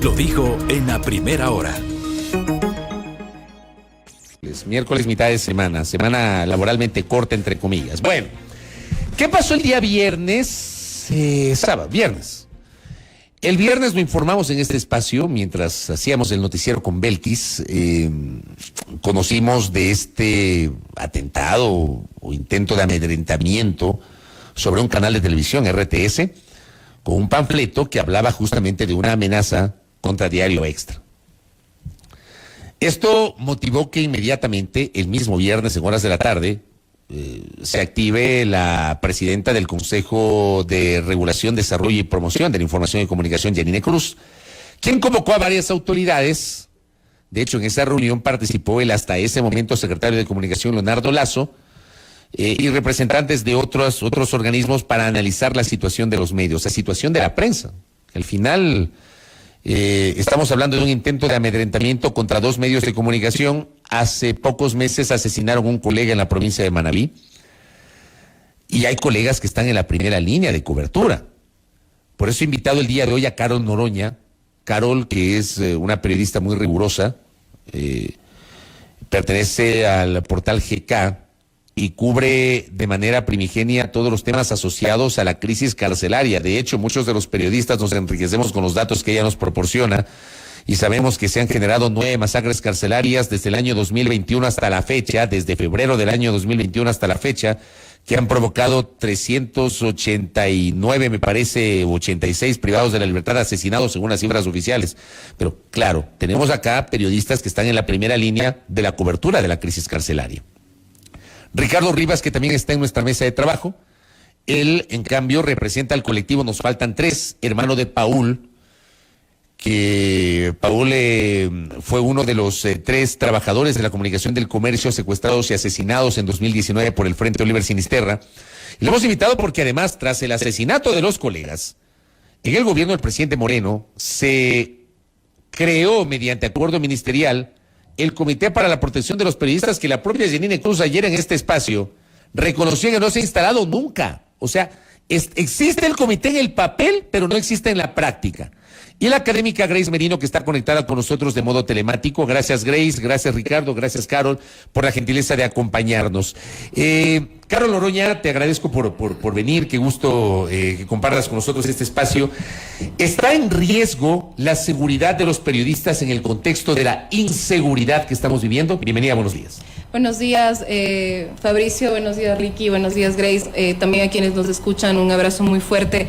lo dijo en la primera hora. Miércoles, mitad de semana laboralmente corta, entre comillas. Bueno, ¿qué pasó el día viernes? Viernes. El viernes lo informamos en este espacio, mientras hacíamos el noticiero con Belkis, conocimos de este atentado o intento de amedrentamiento sobre un canal de televisión, RTS, con un panfleto que hablaba justamente de una amenaza contra Diario Extra. Esto motivó que inmediatamente, el mismo viernes en horas de la tarde, se active la presidenta del Consejo de Regulación, Desarrollo y Promoción de la Información y Comunicación, Yanine Cruz, quien convocó a varias autoridades. De hecho, en esa reunión participó el hasta ese momento secretario de Comunicación, Leonardo Lazo, y representantes de otros organismos para analizar la situación de los medios, la situación de la prensa. Al final, estamos hablando de un intento de amedrentamiento contra dos medios de comunicación. Hace pocos meses asesinaron a un colega en la provincia de Manabí, y hay colegas que están en la primera línea de cobertura. Por eso he invitado el día de hoy a Carol Noroña. Carol, que es una periodista muy rigurosa, pertenece al portal GK y cubre de manera primigenia todos los temas asociados a la crisis carcelaria. De hecho, muchos de los periodistas nos enriquecemos con los datos que ella nos proporciona, y sabemos que se han generado 9 masacres carcelarias desde el año 2021 hasta la fecha, desde febrero del año 2021 hasta la fecha, que han provocado 389, me parece, 86 privados de la libertad asesinados según las cifras oficiales. Pero claro, tenemos acá periodistas que están en la primera línea de la cobertura de la crisis carcelaria. Ricardo Rivas, que también está en nuestra mesa de trabajo, él, en cambio, representa al colectivo Nos Faltan Tres, hermano de Paul, que Paul fue uno de los 3 trabajadores de la comunicación del comercio secuestrados y asesinados en 2019 por el Frente Oliver Sinisterra. Y lo hemos invitado porque además, tras el asesinato de los colegas, en el gobierno del presidente Moreno se creó mediante acuerdo ministerial el Comité para la Protección de los Periodistas, que la propia Yanine Cruz ayer en este espacio reconoció que no se ha instalado nunca. O sea, existe el comité en el papel, pero no existe en la práctica. Y la académica Grace Merino, que está conectada con nosotros de modo telemático. Gracias, Grace, gracias, Ricardo, gracias, Carol, por la gentileza de acompañarnos. Carol Noroña, te agradezco por venir, qué gusto que compartas con nosotros este espacio. ¿Está en riesgo la seguridad de los periodistas en el contexto de la inseguridad que estamos viviendo? Bienvenida, buenos días. Buenos días, Fabricio, buenos días, Ricky, buenos días, Grace. También a quienes nos escuchan, un abrazo muy fuerte.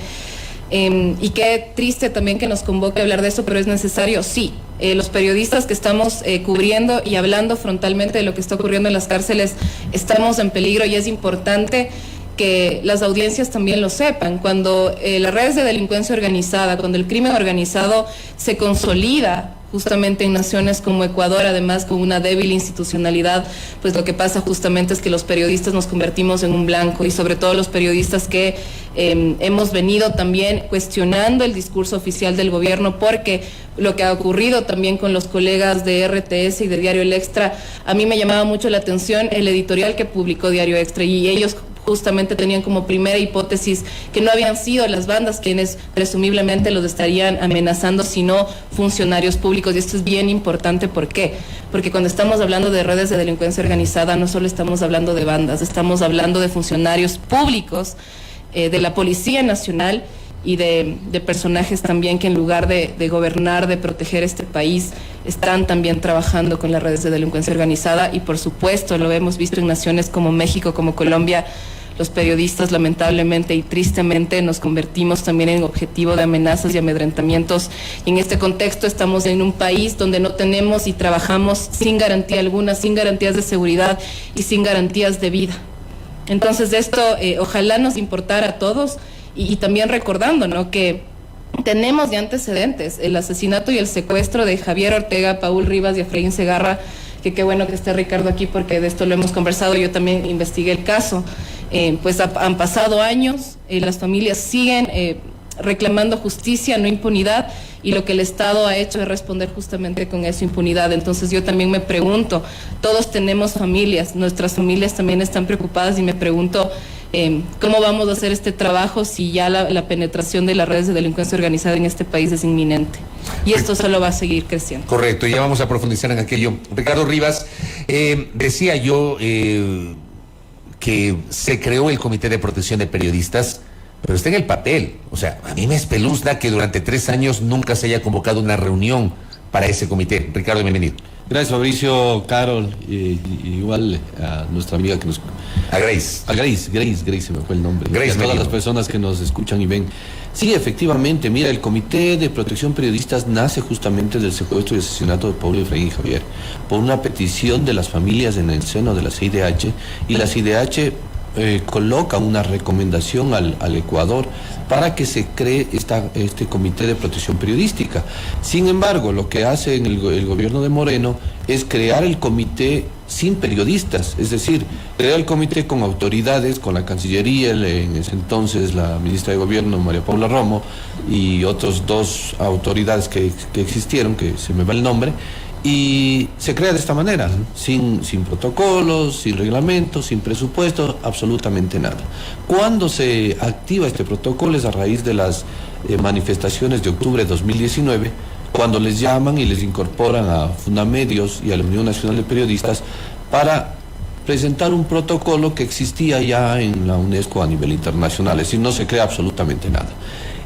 Y qué triste también que nos convoque a hablar de eso, pero es necesario, sí. Los periodistas que estamos cubriendo y hablando frontalmente de lo que está ocurriendo en las cárceles, estamos en peligro, y es importante que las audiencias también lo sepan. Cuando las redes de delincuencia organizada, cuando el crimen organizado se consolida justamente en naciones como Ecuador, además con una débil institucionalidad, pues lo que pasa justamente es que los periodistas nos convertimos en un blanco, y sobre todo los periodistas que hemos venido también cuestionando el discurso oficial del gobierno, porque lo que ha ocurrido también con los colegas de RTS y de Diario El Extra, a mí me llamaba mucho la atención el editorial que publicó Diario Extra, y ellos justamente tenían como primera hipótesis que no habían sido las bandas quienes presumiblemente los estarían amenazando, sino funcionarios públicos. Y esto es bien importante. ¿Por qué? Porque cuando estamos hablando de redes de delincuencia organizada, no solo estamos hablando de bandas, estamos hablando de funcionarios públicos, de la Policía Nacional, y de personajes también que en lugar de gobernar, de proteger este país, están también trabajando con las redes de delincuencia organizada. Y por supuesto, lo hemos visto en naciones como México, como Colombia, los periodistas lamentablemente y tristemente nos convertimos también en objetivo de amenazas y amedrentamientos. Y en este contexto estamos en un país donde no tenemos y trabajamos sin garantía alguna, sin garantías de seguridad y sin garantías de vida. Entonces esto ojalá nos importara a todos, y también recordando, ¿no?, que tenemos ya antecedentes, el asesinato y el secuestro de Javier Ortega, Paul Rivas y Efraín Segarra, que qué bueno que esté Ricardo aquí porque de esto lo hemos conversado, yo también investigué el caso. Pues han pasado años, las familias siguen reclamando justicia, no impunidad, y lo que el Estado ha hecho es responder justamente con eso, impunidad. Entonces yo también me pregunto, todos tenemos familias, nuestras familias también están preocupadas, y me pregunto ¿Cómo vamos a hacer este trabajo si ya la penetración de las redes de delincuencia organizada en este país es inminente? Y esto solo va a seguir creciendo. Correcto, ya vamos a profundizar en aquello. Ricardo Rivas, decía yo que se creó el Comité de Protección de Periodistas, pero está en el papel. O sea, a mí me espeluzna que durante 3 años nunca se haya convocado una reunión para ese comité. Ricardo, bienvenido. Gracias, Fabricio, Carol, igual a nuestra amiga que nos... A Grace. A Grace, se me fue el nombre. Grace, y a todas Merino. las personas que nos escuchan y ven. Sí, efectivamente, mira, el Comité de Protección Periodistas nace justamente del secuestro y asesinato de Pablo Efraín Javier, por una petición de las familias en el seno de la CIDH, y la CIDH coloca una recomendación al Ecuador para que se cree este Comité de Protección Periodística. Sin embargo, lo que hace el gobierno de Moreno es crear el comité sin periodistas, es decir, crear el comité con autoridades, con la Cancillería, en ese entonces la ministra de Gobierno, María Paula Romo, y otros 2 autoridades que existieron, que se me va el nombre, y se crea de esta manera, sin protocolos, sin reglamentos, sin presupuesto, absolutamente nada. Cuando se activa este protocolo es a raíz de las manifestaciones de octubre de 2019, cuando les llaman y les incorporan a Fundamedios y a la Unión Nacional de Periodistas para presentar un protocolo que existía ya en la UNESCO a nivel internacional, es decir, no se crea absolutamente nada.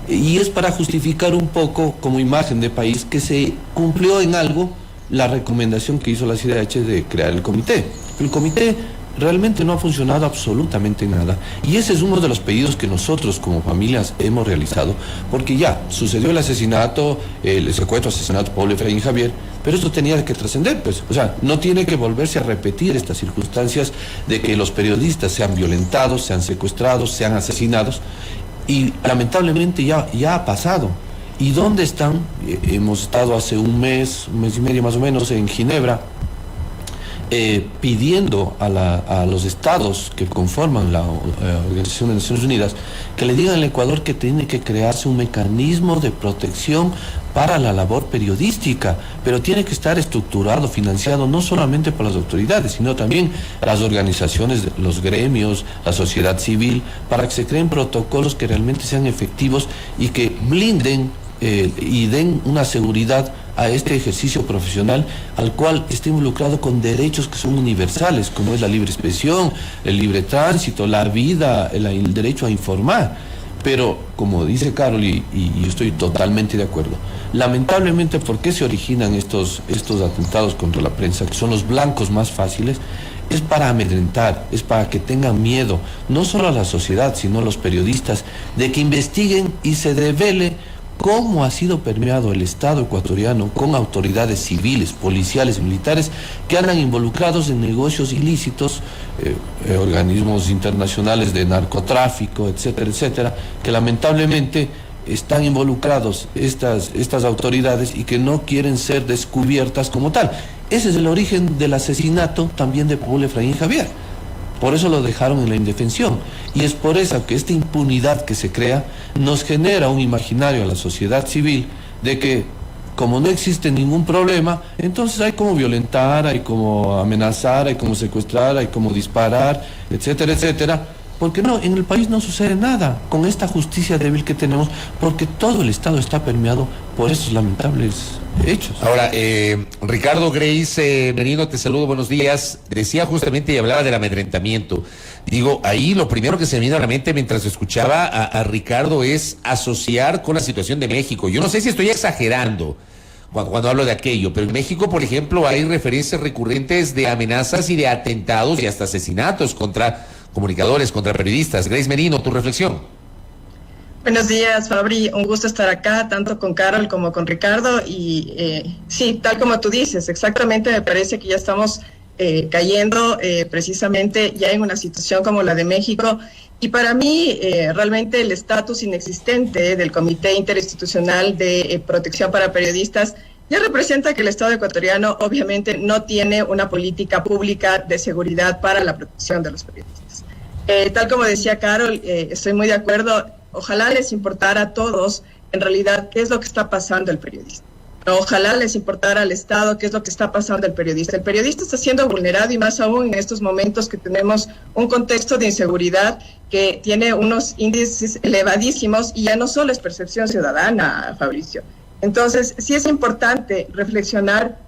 Y es para justificar un poco, como imagen de país, que se cumplió en algo la recomendación que hizo la CIDH de crear el comité. El comité realmente no ha funcionado absolutamente nada, y ese es uno de los pedidos que nosotros como familias hemos realizado, porque ya sucedió el asesinato, el secuestro, asesinato de Pablo Efraín Javier, pero esto tenía que trascender, pues, o sea, no tiene que volverse a repetir estas circunstancias de que los periodistas sean violentados, sean secuestrados, sean asesinados, y lamentablemente ya ha pasado. ¿Y dónde están? Hemos estado hace un mes y medio más o menos en Ginebra, pidiendo a los estados que conforman la Organización de Naciones Unidas que le digan al Ecuador que tiene que crearse un mecanismo de protección para la labor periodística, pero tiene que estar estructurado, financiado no solamente por las autoridades, sino también las organizaciones, los gremios, la sociedad civil, para que se creen protocolos que realmente sean efectivos y que blinden y den una seguridad a este ejercicio profesional al cual está involucrado con derechos que son universales, como es la libre expresión, el libre tránsito, la vida, el derecho a informar. Pero, como dice Carol, y yo estoy totalmente de acuerdo, lamentablemente, ¿por qué se originan estos atentados contra la prensa, que son los blancos más fáciles? Es para amedrentar, es para que tengan miedo, no solo a la sociedad, sino a los periodistas, de que investiguen y se revele cómo ha sido permeado el Estado ecuatoriano con autoridades civiles, policiales y militares que andan involucrados en negocios ilícitos, organismos internacionales de narcotráfico, etcétera, etcétera, que lamentablemente están involucrados estas autoridades y que no quieren ser descubiertas como tal. Ese es el origen del asesinato también de Pablo Efraín Javier. Por eso lo dejaron en la indefensión. Y es por eso que esta impunidad que se crea nos genera un imaginario a la sociedad civil de que, como no existe ningún problema, entonces hay como violentar, hay como amenazar, hay como secuestrar, hay como disparar, etcétera, etcétera. Porque no, en el país no sucede nada con esta justicia débil que tenemos, porque todo el Estado está permeado por esos lamentables hechos. Ahora, Ricardo, Grace, Merino, te saludo, buenos días. Decía justamente y hablaba del amedrentamiento. Digo, ahí lo primero que se me vino a la mente mientras escuchaba a Ricardo es asociar con la situación de México. Yo no sé si estoy exagerando cuando hablo de aquello, pero en México, por ejemplo, hay referencias recurrentes de amenazas y de atentados y hasta asesinatos contra comunicadores, contra periodistas. Grace Merino, tu reflexión. Buenos días, Fabri. Un gusto estar acá, tanto con Carol como con Ricardo. Y sí, tal como tú dices, exactamente me parece que ya estamos cayendo precisamente ya en una situación como la de México. Y para mí, realmente el estatus inexistente del Comité Interinstitucional de Protección para Periodistas ya representa que el Estado ecuatoriano obviamente no tiene una política pública de seguridad para la protección de los periodistas. Tal como decía Carol, estoy muy de acuerdo. Ojalá les importara a todos, en realidad, qué es lo que está pasando el periodista. Ojalá les importara al Estado qué es lo que está pasando al periodista. El periodista está siendo vulnerado y más aún en estos momentos que tenemos un contexto de inseguridad que tiene unos índices elevadísimos y ya no solo es percepción ciudadana, Fabricio. Entonces, sí es importante reflexionar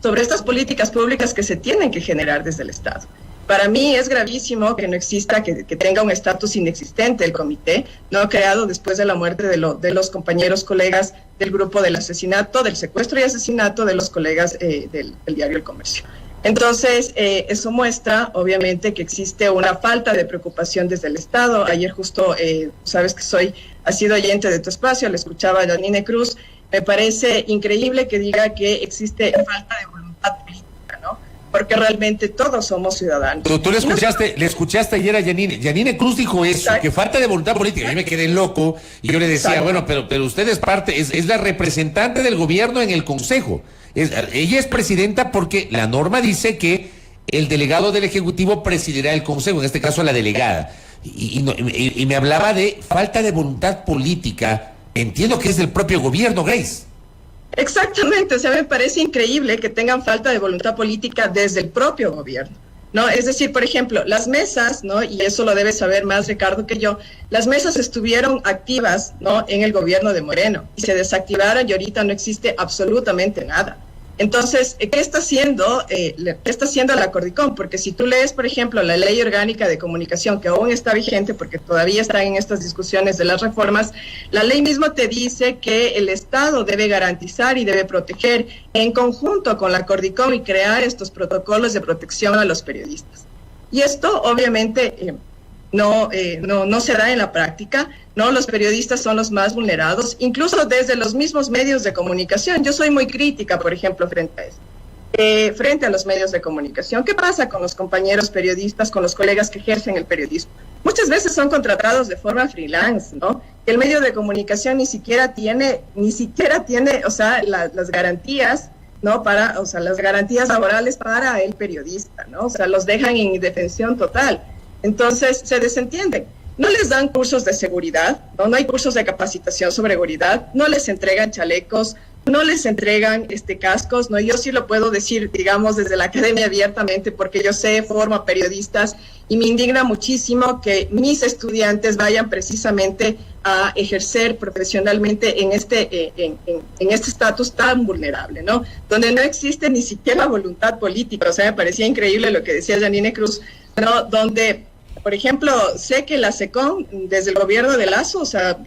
sobre estas políticas públicas que se tienen que generar desde el Estado. Para mí es gravísimo que no exista, que tenga un estatus inexistente el comité, no creado después de la muerte de los compañeros, colegas del grupo del asesinato, del secuestro y asesinato de los colegas del diario El Comercio. Entonces, eso muestra, obviamente, que existe una falta de preocupación desde el Estado. Ayer justo, sabes que ha sido oyente de tu espacio, le escuchaba a Janine Cruz. Me parece increíble que diga que existe falta de voluntad política, ¿no? Porque realmente todos somos ciudadanos. Pero tú le escuchaste ayer a Janine. Janine Cruz dijo eso, exacto, que falta de voluntad política. Yo me quedé loco y yo le decía, exacto, bueno, pero usted es parte, es la representante del gobierno en el Consejo. Ella es presidenta porque la norma dice que el delegado del Ejecutivo presidirá el Consejo, en este caso la delegada. Y me hablaba de falta de voluntad política. Entiendo que es del propio gobierno, Grace. Exactamente, o sea, me parece increíble que tengan falta de voluntad política desde el propio gobierno, ¿no? Es decir, por ejemplo, las mesas, ¿no? Y eso lo debe saber más Ricardo que yo, las mesas estuvieron activas, ¿no? En el gobierno de Moreno y se desactivaron y ahorita no existe absolutamente nada. Entonces, ¿qué está haciendo la Cordicom? Porque si tú lees, por ejemplo, la Ley Orgánica de Comunicación, que aún está vigente porque todavía están en estas discusiones de las reformas, la ley mismo te dice que el Estado debe garantizar y debe proteger en conjunto con la Cordicom y crear estos protocolos de protección a los periodistas. Y esto, obviamente, no se da en la práctica, ¿no? Los periodistas son los más vulnerados, incluso desde los mismos medios de comunicación. Yo soy muy crítica, por ejemplo, frente a esto. Frente a los medios de comunicación, ¿qué pasa con los compañeros periodistas, con los colegas que ejercen el periodismo? Muchas veces son contratados de forma freelance, ¿no? El medio de comunicación ni siquiera tiene, o sea, las garantías, ¿no? Las garantías laborales para el periodista, ¿no? O sea, los dejan en indefensión total. Entonces, se desentienden. No les dan cursos de seguridad, no hay cursos de capacitación sobre seguridad, no les entregan chalecos, no les entregan cascos, ¿no? Yo sí lo puedo decir, digamos, desde la academia abiertamente, porque yo formo periodistas y me indigna muchísimo que mis estudiantes vayan precisamente a ejercer profesionalmente en este estatus tan vulnerable, ¿no? Donde no existe ni siquiera voluntad política. O sea, me parecía increíble lo que decía Janine Cruz, ¿no? Donde, por ejemplo, sé que la SECOM, desde el gobierno de Lazo, o sea,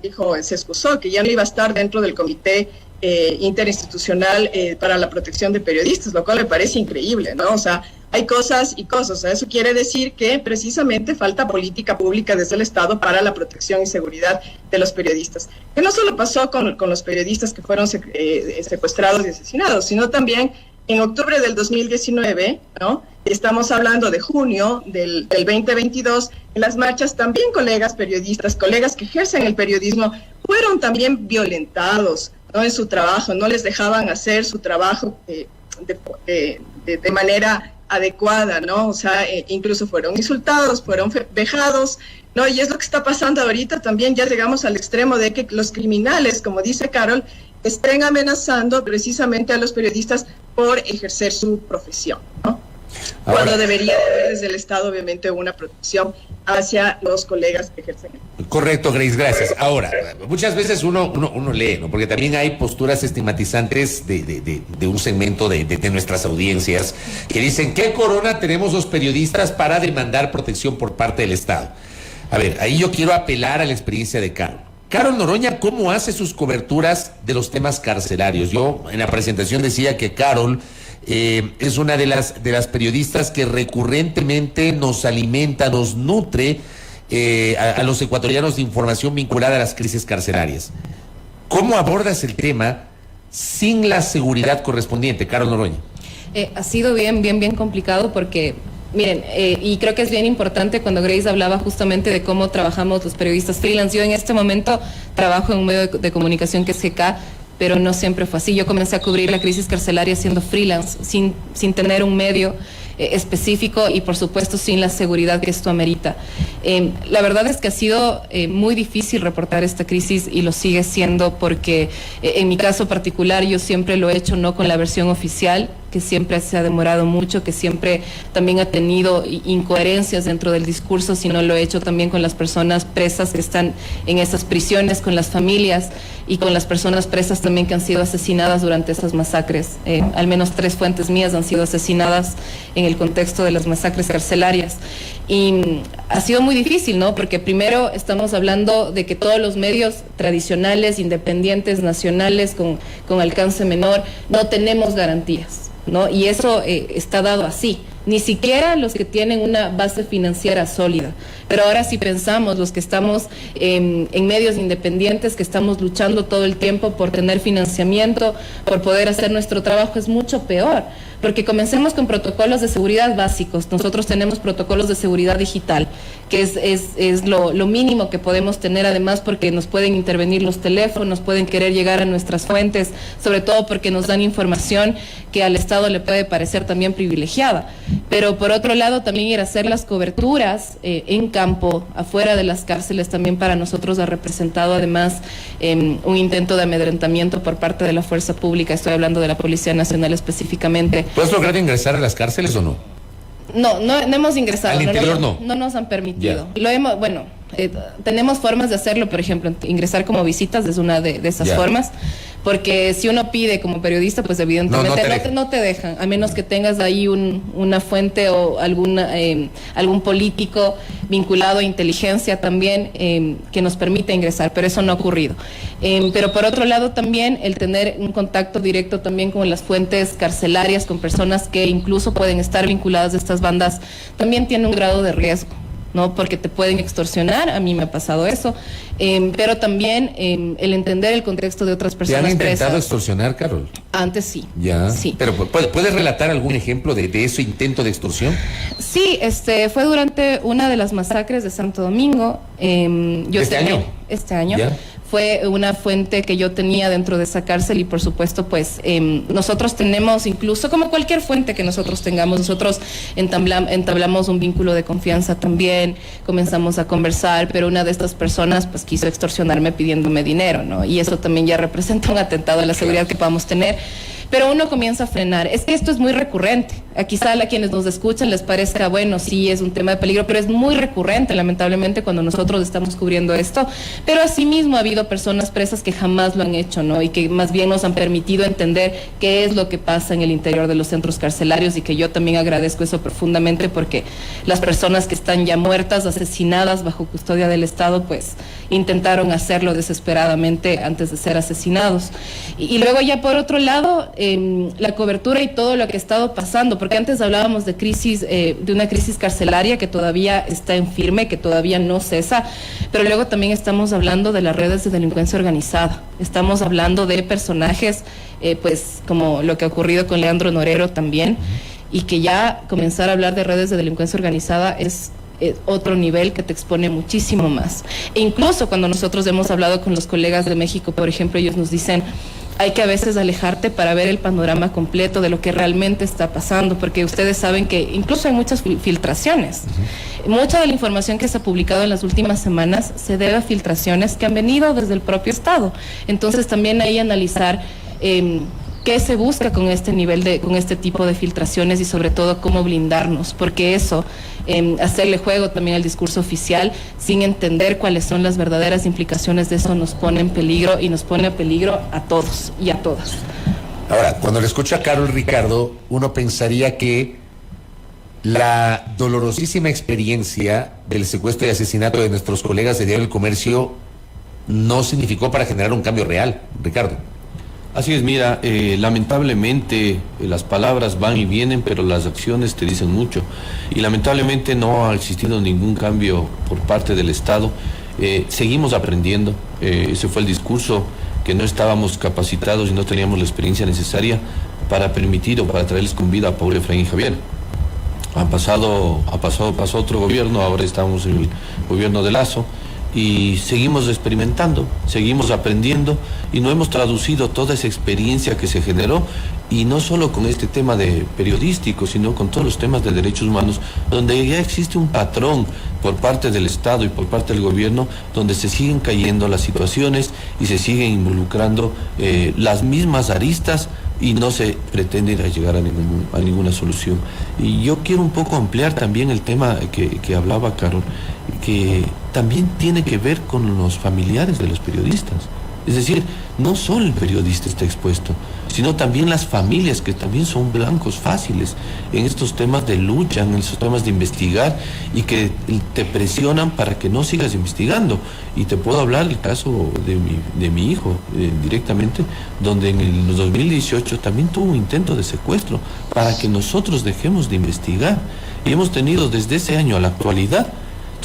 se excusó que ya no iba a estar dentro del comité interinstitucional para la protección de periodistas, lo cual me parece increíble, ¿no? O sea, hay cosas y cosas. O sea, eso quiere decir que precisamente falta política pública desde el Estado para la protección y seguridad de los periodistas. Que no solo pasó con los periodistas que fueron secuestrados y asesinados, sino también en octubre del 2019, ¿no? Estamos hablando de junio del 2022, en las marchas también colegas periodistas, colegas que ejercen el periodismo, fueron también violentados, ¿no? En su trabajo, no les dejaban hacer su trabajo de manera adecuada, ¿no? O sea, incluso fueron insultados, fueron vejados, ¿no? Y es lo que está pasando ahorita también, ya llegamos al extremo de que los criminales, como dice Carol, estén amenazando precisamente a los periodistas por ejercer su profesión, ¿no? Ahora, cuando debería haber desde el Estado, obviamente, una protección hacia los colegas que ejercen. Correcto, Grace, gracias. Ahora, muchas veces uno lee, ¿no? Porque también hay posturas estigmatizantes de un segmento de nuestras audiencias que dicen, ¿qué corona tenemos los periodistas para demandar protección por parte del Estado? A ver, ahí yo quiero apelar a la experiencia de Carol. Carol Noroña, ¿cómo hace sus coberturas de los temas carcelarios? Yo en la presentación decía que Carol es una de las periodistas que recurrentemente nos alimenta, nos nutre a los ecuatorianos de información vinculada a las crisis carcelarias. ¿Cómo abordas el tema sin la seguridad correspondiente, Carol Noroña? Ha sido bien complicado porque, miren, y creo que es bien importante cuando Grace hablaba justamente de cómo trabajamos los periodistas freelance. Yo en este momento trabajo en un medio de comunicación que es GK, pero no siempre fue así. Yo comencé a cubrir la crisis carcelaria siendo freelance, sin tener un medio específico y por supuesto sin la seguridad que esto amerita. La verdad es que ha sido muy difícil reportar esta crisis y lo sigue siendo porque en mi caso particular yo siempre lo he hecho no con la versión oficial, que siempre se ha demorado mucho, que siempre también ha tenido incoherencias dentro del discurso, sino lo he hecho también con las personas presas que están en esas prisiones, con las familias y con las personas presas también que han sido asesinadas durante esas masacres. Al menos 3 fuentes mías han sido asesinadas en el contexto de las masacres carcelarias. Y ha sido muy difícil, ¿no? Porque primero estamos hablando de que todos los medios tradicionales, independientes, nacionales, con alcance menor, no tenemos garantías, ¿no? Y eso está dado así. Ni siquiera los que tienen una base financiera sólida. Pero ahora si pensamos, los que estamos en medios independientes, que estamos luchando todo el tiempo por tener financiamiento, por poder hacer nuestro trabajo, es mucho peor. Porque comencemos con protocolos de seguridad básicos. Nosotros tenemos protocolos de seguridad digital, que es lo mínimo que podemos tener, además porque nos pueden intervenir los teléfonos, pueden querer llegar a nuestras fuentes, sobre todo porque nos dan información que al Estado le puede parecer también privilegiada. Pero por otro lado también ir a hacer las coberturas en campo, afuera de las cárceles, también para nosotros ha representado además un intento de amedrentamiento por parte de la fuerza pública. Estoy hablando de la Policía Nacional específicamente. ¿Puedes lograr ingresar a las cárceles o no? No hemos ingresado. Al interior no nos han permitido. Tenemos formas de hacerlo, por ejemplo, ingresar como visitas es una de esas formas, porque si uno pide como periodista, pues evidentemente no te dejan, a menos que tengas ahí una fuente o algún político vinculado a inteligencia también que nos permita ingresar, pero eso no ha ocurrido. Pero por otro lado también el tener un contacto directo también con las fuentes carcelarias, con personas que incluso pueden estar vinculadas a estas bandas, también tiene un grado de riesgo, ¿no? Porque te pueden extorsionar, a mí me ha pasado eso, pero también el entender el contexto de otras personas. ¿Te han intentado presas. Extorsionar, Carol? Antes sí. Ya. Sí. Pero ¿puedes relatar algún ejemplo de ese intento de extorsión? Sí, fue durante una de las masacres de Santo Domingo. Este año. ¿Ya? Fue una fuente que yo tenía dentro de esa cárcel y por supuesto pues nosotros tenemos, incluso como cualquier fuente que nosotros tengamos, nosotros entablamos un vínculo de confianza también, comenzamos a conversar, pero una de estas personas pues quiso extorsionarme pidiéndome dinero, ¿no? Y eso también ya representa un atentado a la seguridad que podamos tener. Pero uno comienza a frenar. Es que esto es muy recurrente. Quizá a quienes nos escuchan les parezca, bueno, sí, es un tema de peligro, pero es muy recurrente, lamentablemente, cuando nosotros estamos cubriendo esto. Pero asimismo ha habido personas presas que jamás lo han hecho, ¿no? Y que más bien nos han permitido entender qué es lo que pasa en el interior de los centros carcelarios, y que yo también agradezco eso profundamente, porque las personas que están ya muertas, asesinadas bajo custodia del Estado, pues intentaron hacerlo desesperadamente antes de ser asesinados. Y luego ya por otro lado, la cobertura y todo lo que ha estado pasando, porque antes hablábamos de una crisis carcelaria que todavía está en firme, que todavía no cesa, pero luego también estamos hablando de las redes de delincuencia organizada, estamos hablando de personajes pues como lo que ha ocurrido con Leandro Norero también, y que ya comenzar a hablar de redes de delincuencia organizada es otro nivel que te expone muchísimo más. E incluso cuando nosotros hemos hablado con los colegas de México, por ejemplo, ellos nos dicen, hay que a veces alejarte para ver el panorama completo de lo que realmente está pasando, porque ustedes saben que incluso hay muchas filtraciones. Mucha de la información que se ha publicado en las últimas semanas se debe a filtraciones que han venido desde el propio Estado. Entonces también hay que analizar qué se busca con este nivel con este tipo de filtraciones, y sobre todo cómo blindarnos, porque eso, hacerle juego también al discurso oficial sin entender cuáles son las verdaderas implicaciones de eso, nos pone en peligro, y nos pone en peligro a todos y a todas. Ahora, cuando le escucho a Carol Ricardo, uno pensaría que la dolorosísima experiencia del secuestro y asesinato de nuestros colegas de Diario El Comercio no significó para generar un cambio real, Ricardo. Así es, mira, lamentablemente las palabras van y vienen, pero las acciones te dicen mucho. Y lamentablemente no ha existido ningún cambio por parte del Estado. Seguimos aprendiendo. Ese fue el discurso, que no estábamos capacitados y no teníamos la experiencia necesaria para permitir o para traerles con vida a Paul Efraín Javier. Pasó otro gobierno, ahora estamos en el gobierno de Lasso, y seguimos experimentando, seguimos aprendiendo y no hemos traducido toda esa experiencia que se generó, y no solo con este tema de periodístico, sino con todos los temas de derechos humanos, donde ya existe un patrón por parte del Estado y por parte del gobierno, donde se siguen cayendo las situaciones y se siguen involucrando las mismas aristas y no se pretende llegar a ninguna solución. Y yo quiero un poco ampliar también el tema que hablaba Carol, que también tiene que ver con los familiares de los periodistas. Es decir, no solo el periodista está expuesto, sino también las familias, que también son blancos fáciles en estos temas de lucha, en estos temas de investigar, y que te presionan para que no sigas investigando. Y te puedo hablar del caso de mi hijo directamente, donde en el 2018 también tuvo un intento de secuestro para que nosotros dejemos de investigar. Y hemos tenido desde ese año a la actualidad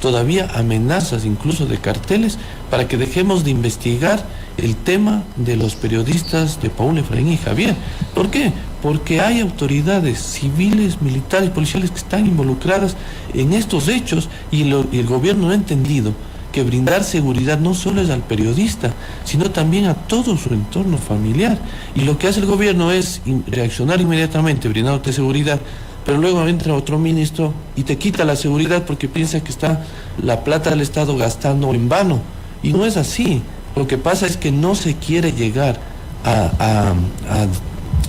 todavía amenazas, incluso de carteles, para que dejemos de investigar el tema de los periodistas de Paul Efraín y Javier. ¿Por qué? Porque hay autoridades civiles, militares, policiales que están involucradas en estos hechos, y el gobierno no ha entendido que brindar seguridad no solo es al periodista, sino también a todo su entorno familiar. Y lo que hace el gobierno es reaccionar inmediatamente, brindándote seguridad, pero luego entra otro ministro y te quita la seguridad porque piensa que está la plata del Estado gastando en vano. Y no es así. Lo que pasa es que no se quiere llegar a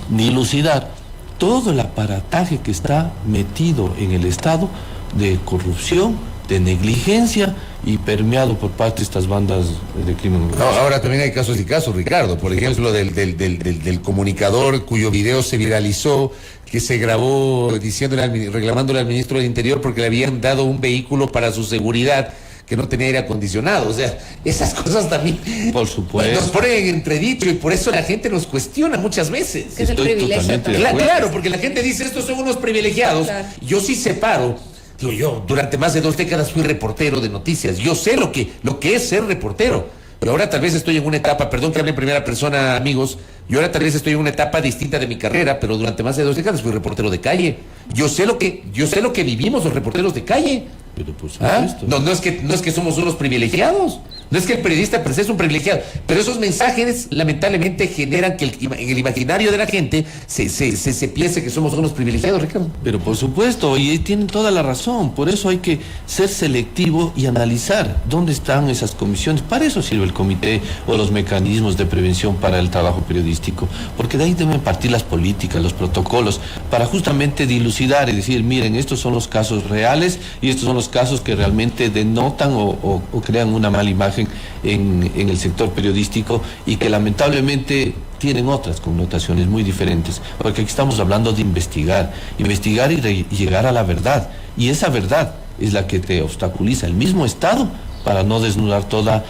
dilucidar todo el aparataje que está metido en el Estado de corrupción, de negligencia y permeado por parte de estas bandas de crimen organizado. Ahora también hay casos y casos, Ricardo. Por ejemplo, del comunicador cuyo video se viralizó, que se grabó reclamándole al ministro del Interior porque le habían dado un vehículo para su seguridad que no tenía aire acondicionado. O sea, esas cosas también, por supuesto, nos ponen en entredicho, y por eso la gente nos cuestiona muchas veces. Es el privilegio. Claro, porque la gente dice, estos son unos privilegiados. Claro. Yo sí separo. Digo, yo durante más de 2 décadas fui reportero de noticias. Yo sé lo que es ser reportero. Pero ahora tal vez estoy en una etapa, perdón que hable en primera persona, amigos, yo ahora tal vez estoy en una etapa distinta de mi carrera, pero durante más de 2 décadas fui reportero de calle. Yo sé lo que vivimos los reporteros de calle. Pero por supuesto. No es que somos unos privilegiados. No es que el periodista per se es un privilegiado, pero esos mensajes lamentablemente generan que en el imaginario de la gente se piense que somos unos privilegiados, Ricardo. Pero por supuesto, y tienen toda la razón. Por eso hay que ser selectivo y analizar dónde están esas comisiones. Para eso sirve el comité o los mecanismos de prevención para el trabajo periodístico, porque de ahí deben partir las políticas, los protocolos, para justamente dilucidar y decir, miren, estos son los casos reales y estos son los casos que realmente denotan o crean una mala imagen en el sector periodístico, y que lamentablemente tienen otras connotaciones muy diferentes, porque aquí estamos hablando de investigar y llegar a la verdad, y esa verdad es la que te obstaculiza el mismo Estado para no desnudar toda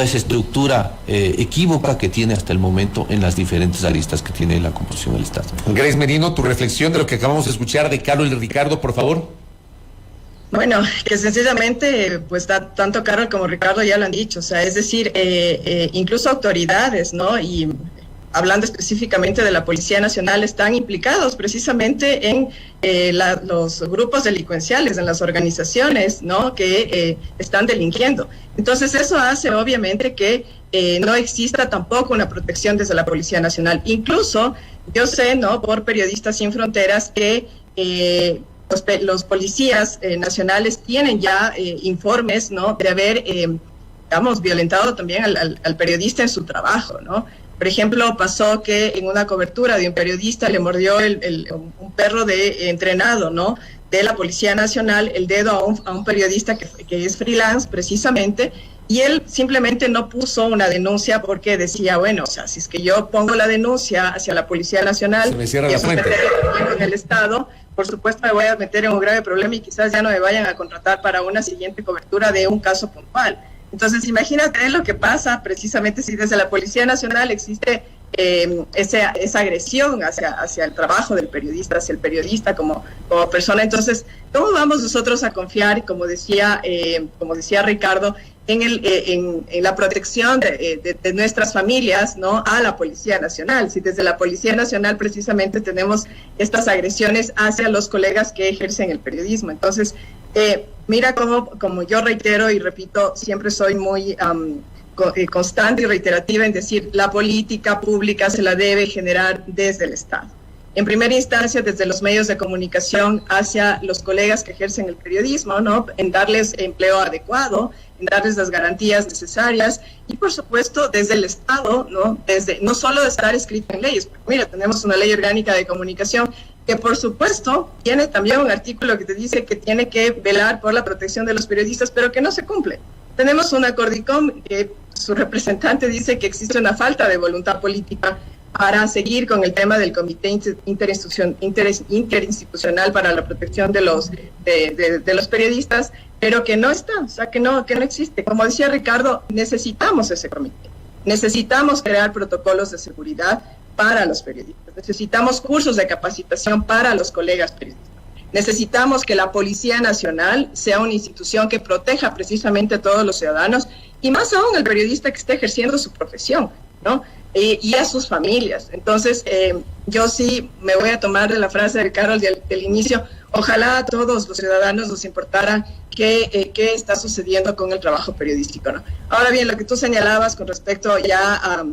esa estructura equívoca que tiene hasta el momento en las diferentes aristas que tiene la composición del Estado. Grace Merino, tu reflexión de lo que acabamos de escuchar de Carol y Ricardo, por favor. Bueno, que sencillamente, pues tanto Carol como Ricardo ya lo han dicho, o sea, es decir, incluso autoridades, ¿no? Y hablando específicamente de la Policía Nacional, están implicados precisamente en los grupos delincuenciales, en las organizaciones, ¿no? Que están delinquiendo. Entonces eso hace obviamente que no exista tampoco una protección desde la Policía Nacional. Incluso yo sé, ¿no? Por Periodistas Sin Fronteras que los policías nacionales tienen ya informes, ¿no? De haber, digamos, violentado también al periodista en su trabajo, ¿no? Por ejemplo, pasó que en una cobertura de un periodista le mordió un perro entrenado, ¿no? De la Policía Nacional el dedo a un periodista que es freelance precisamente, y él simplemente no puso una denuncia porque decía, bueno, o sea, si es que yo pongo la denuncia hacia la Policía Nacional, se me cierra la fuente en el Estado, por supuesto me voy a meter en un grave problema y quizás ya no me vayan a contratar para una siguiente cobertura de un caso puntual. Entonces, imagínate lo que pasa precisamente si desde la Policía Nacional existe esa agresión hacia el trabajo del periodista, hacia el periodista como persona. Entonces, ¿cómo vamos nosotros a confiar, como decía Ricardo, en la protección de nuestras familias, ¿no? A la Policía Nacional? Si desde la Policía Nacional precisamente tenemos estas agresiones hacia los colegas que ejercen el periodismo. Entonces, Mira como yo reitero y repito, siempre soy muy constante y reiterativa en decir, la política pública se la debe generar desde el Estado. En primera instancia, desde los medios de comunicación hacia los colegas que ejercen el periodismo, ¿no? En darles empleo adecuado, en darles las garantías necesarias y, por supuesto, desde el Estado, ¿no? No solo de estar escrito en leyes, porque mira, tenemos una ley orgánica de comunicación que, por supuesto, tiene también un artículo que te dice que tiene que velar por la protección de los periodistas, pero que no se cumple. Tenemos una Cordicom que su representante dice que existe una falta de voluntad política para seguir con el tema del Comité Interinstitucional para la Protección de los periodistas, pero que no está, o sea, que no existe. Como decía Ricardo, necesitamos ese comité, necesitamos crear protocolos de seguridad para los periodistas, necesitamos cursos de capacitación para los colegas periodistas, necesitamos que la Policía Nacional sea una institución que proteja precisamente a todos los ciudadanos y más aún el periodista que esté ejerciendo su profesión, ¿no? Y a sus familias. Entonces, yo sí me voy a tomar de la frase de Carol del inicio, ojalá a todos los ciudadanos nos importara qué está sucediendo con el trabajo periodístico, ¿no? Ahora bien, lo que tú señalabas con respecto ya a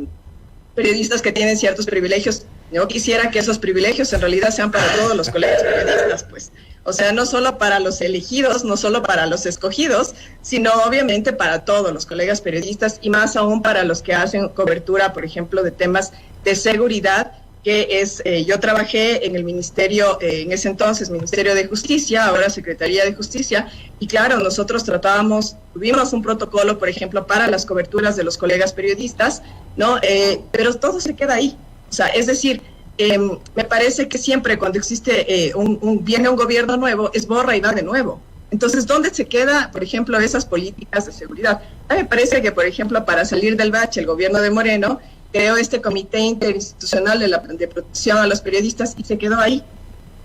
periodistas que tienen ciertos privilegios, yo quisiera que esos privilegios en realidad sean para todos los colegas periodistas, pues. O sea, no solo para los elegidos, no solo para los escogidos, sino obviamente para todos los colegas periodistas y más aún para los que hacen cobertura, por ejemplo, de temas de seguridad, que es, yo trabajé en el ministerio, en ese entonces, Ministerio de Justicia, ahora Secretaría de Justicia, y claro, nosotros tuvimos un protocolo, por ejemplo, para las coberturas de los colegas periodistas, ¿no? Pero todo se queda ahí. O sea, es decir, me parece que siempre cuando existe viene un gobierno nuevo, es borra y va de nuevo. Entonces, ¿dónde se queda, por ejemplo, esas políticas de seguridad? A mí me parece que, por ejemplo, para salir del bache, el gobierno de Moreno creó este Comité Interinstitucional de Protección a los Periodistas y se quedó ahí,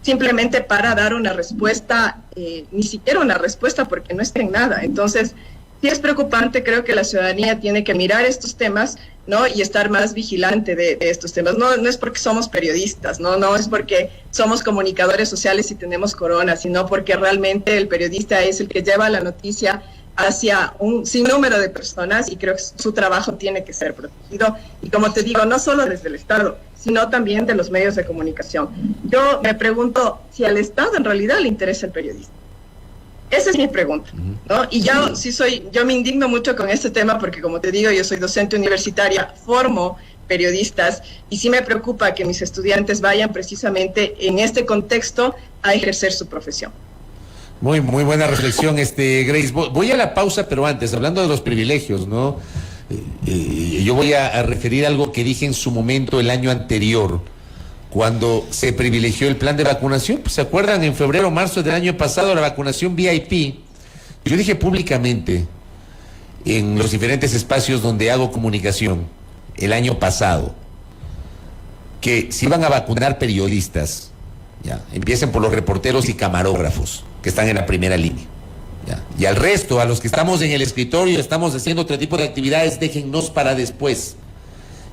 simplemente para dar una respuesta, ni siquiera una respuesta porque no está en nada. Entonces, sí es preocupante, creo que la ciudadanía tiene que mirar estos temas, ¿no? Y estar más vigilante de estos temas. No es porque somos periodistas, no es porque somos comunicadores sociales y tenemos corona, sino porque realmente el periodista es el que lleva la noticia hacia un sinnúmero de personas y creo que su trabajo tiene que ser protegido. Y como te digo, no solo desde el Estado, sino también de los medios de comunicación. Yo me pregunto si al Estado en realidad le interesa el periodista. Esa es mi pregunta, ¿no? Y yo me indigno mucho con este tema porque, como te digo, yo soy docente universitaria, formo periodistas y sí me preocupa que mis estudiantes vayan precisamente en este contexto a ejercer su profesión. Muy buena reflexión, Grace. Voy a la pausa, pero antes, hablando de los privilegios, ¿no? Yo voy a referir algo que dije en su momento el año anterior, cuando se privilegió el plan de vacunación. Pues, ¿se acuerdan? En febrero o marzo del año pasado, la vacunación VIP. Yo dije públicamente en los diferentes espacios donde hago comunicación el año pasado que si iban a vacunar periodistas, ya, empiecen por los reporteros y camarógrafos que están en la primera línea. Ya, y al resto, a los que estamos en el escritorio, estamos haciendo otro tipo de actividades, déjennos para después.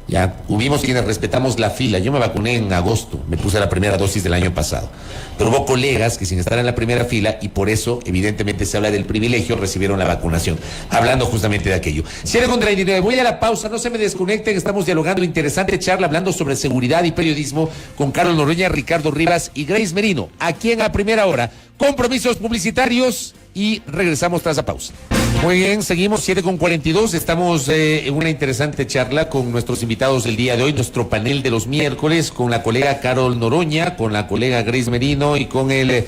Ya, hubimos quienes respetamos la fila. Yo me vacuné en agosto, me puse la primera dosis del año pasado. Pero hubo colegas que sin estar en la primera fila, y por eso, evidentemente, se habla del privilegio, recibieron la vacunación. Hablando justamente de aquello. 7:39, voy a la pausa, no se me desconecten, estamos dialogando, interesante charla, hablando sobre seguridad y periodismo con Carol Noroña, Ricardo Rivas y Grace Merino, aquí en A Primera Hora. Compromisos publicitarios y regresamos tras la pausa. Muy bien, seguimos 7:42, estamos en una interesante charla con nuestros invitados del día de hoy, nuestro panel de los miércoles, con la colega Carol Noroña, con la colega Grace Merino y con el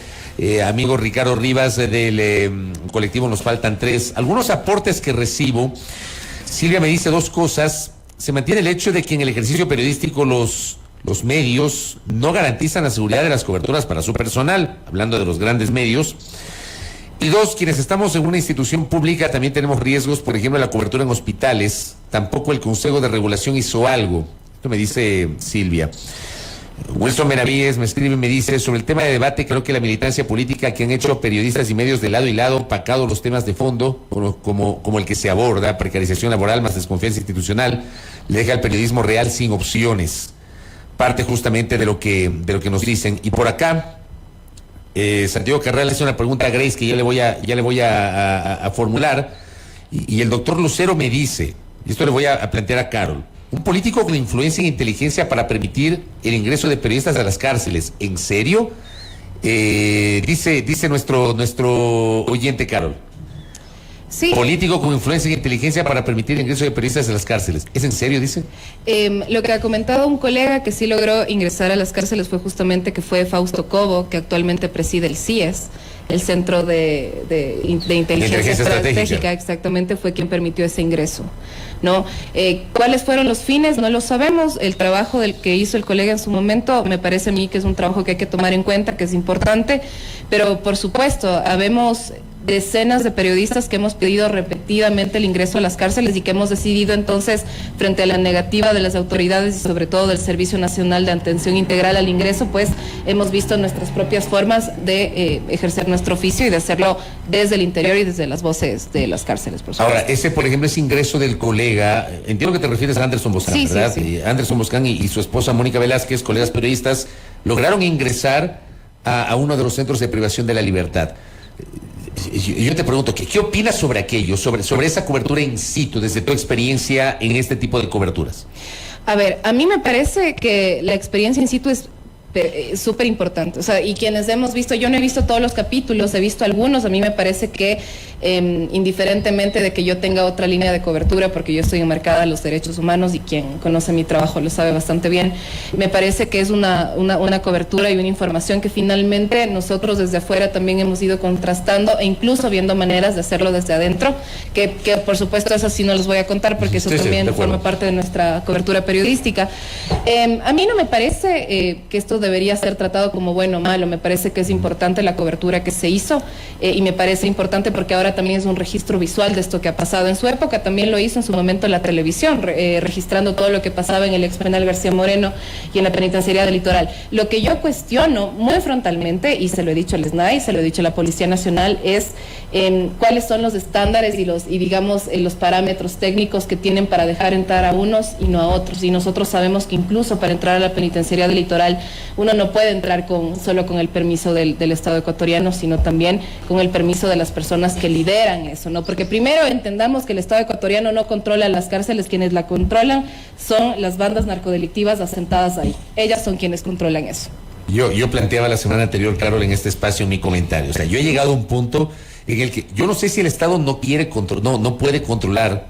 amigo Ricardo Rivas del colectivo Nos Faltan Tres. Algunos aportes que recibo, Silvia me dice dos cosas. Se mantiene el hecho de que en el ejercicio periodístico los medios no garantizan la seguridad de las coberturas para su personal, hablando de los grandes medios. Y dos, quienes estamos en una institución pública también tenemos riesgos, por ejemplo, la cobertura en hospitales. Tampoco el Consejo de Regulación hizo algo. Esto me dice Silvia. Wilson Benavides me escribe y me dice, sobre el tema de debate, creo que la militancia política que han hecho periodistas y medios de lado y lado, opacado los temas de fondo, como el que se aborda, precarización laboral más desconfianza institucional, le deja al periodismo real sin opciones. Parte justamente de lo que nos dicen. Y por acá, Santiago Carral hace una pregunta a Grace que ya le voy a formular. Y el doctor Lucero me dice, y esto le voy a plantear a Carol, un político con influencia en inteligencia para permitir el ingreso de periodistas a las cárceles, ¿en serio? Dice nuestro oyente Carol. Sí. Político con influencia en inteligencia para permitir el ingreso de periodistas a las cárceles. ¿Es en serio, dice? Lo que ha comentado un colega que sí logró ingresar a las cárceles fue justamente que fue Fausto Cobo, que actualmente preside el CIES, el Centro de Inteligencia Estratégica, exactamente, fue quien permitió ese ingreso, ¿no? ¿Cuáles fueron los fines? No lo sabemos. El trabajo del que hizo el colega en su momento, me parece a mí que es un trabajo que hay que tomar en cuenta, que es importante, pero por supuesto, habemos decenas de periodistas que hemos pedido repetidamente el ingreso a las cárceles y que hemos decidido entonces, frente a la negativa de las autoridades y sobre todo del Servicio Nacional de Atención Integral al Ingreso, pues hemos visto nuestras propias formas de ejercer nuestro oficio y de hacerlo desde el interior y desde las voces de las cárceles, por supuesto. Ahora, ese, por ejemplo, ese ingreso del colega, entiendo que te refieres a Anderson Boscan, sí, ¿verdad? Sí. Anderson Boscan y su esposa Mónica Velázquez, colegas periodistas, lograron ingresar a uno de los centros de privación de la libertad. Yo te pregunto, ¿qué opinas sobre aquello, sobre esa cobertura in situ, desde tu experiencia en este tipo de coberturas? A ver, a mí me parece que la experiencia in situ es súper importante, o sea, y quienes hemos visto, yo no he visto todos los capítulos, he visto algunos, a mí me parece que indiferentemente de que yo tenga otra línea de cobertura, porque yo estoy enmarcada en los derechos humanos y quien conoce mi trabajo lo sabe bastante bien, me parece que es una cobertura y una información que finalmente nosotros desde afuera también hemos ido contrastando e incluso viendo maneras de hacerlo desde adentro, que por supuesto eso sí no los voy a contar porque eso también forma parte de nuestra cobertura periodística. A mí no me parece que esto debería ser tratado como bueno o malo, me parece que es importante la cobertura que se hizo y me parece importante porque ahora también es un registro visual de esto que ha pasado. En su época también lo hizo en su momento la televisión, registrando todo lo que pasaba en el ex penal García Moreno y en la penitenciaría del Litoral. Lo que yo cuestiono muy frontalmente, y se lo he dicho al SNAI, se lo he dicho a la Policía Nacional, es cuáles son los estándares y digamos los parámetros técnicos que tienen para dejar entrar a unos y no a otros. Y nosotros sabemos que incluso para entrar a la penitenciaría del Litoral uno no puede entrar solo con el permiso del Estado ecuatoriano, sino también con el permiso de las personas que lideran eso, ¿no? Porque primero entendamos que el Estado ecuatoriano no controla las cárceles, quienes la controlan son las bandas narcodelictivas asentadas ahí. Ellas son quienes controlan eso. Yo planteaba la semana anterior, Carol, en este espacio en mi comentario. O sea, yo he llegado a un punto en el que yo no sé si el Estado no puede controlar,